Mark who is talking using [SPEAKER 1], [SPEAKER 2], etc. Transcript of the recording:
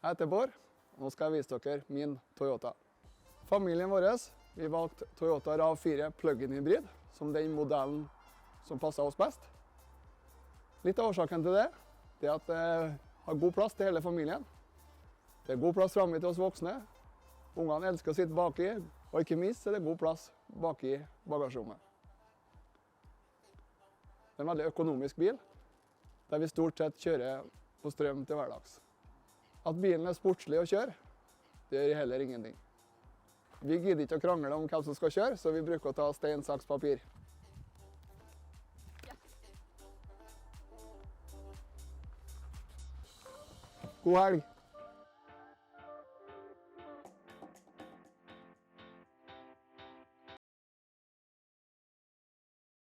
[SPEAKER 1] Jeg heter Bård, og nå skal jeg vise dere min Toyota. Familien vår, vi valgte Toyota RAV4 plug-in hybrid, som den modellen som passer oss best. Litt av årsaken til det, er at det har god plass til hele familien. Det er god plass framme til oss voksne. Ungene elsker å sitte baki, og ikke minst er det god plass baki bagasjerommet. Det er en veldig økonomisk bil, der vi stort sett kjører på strøm til hverdags. At bilen er sportslig å kjøre, det gjør heller ingenting. Vi gidder ikke å krangle om hvem som skal kjøre, så vi bruker å ta stein, saks, papir. God helg!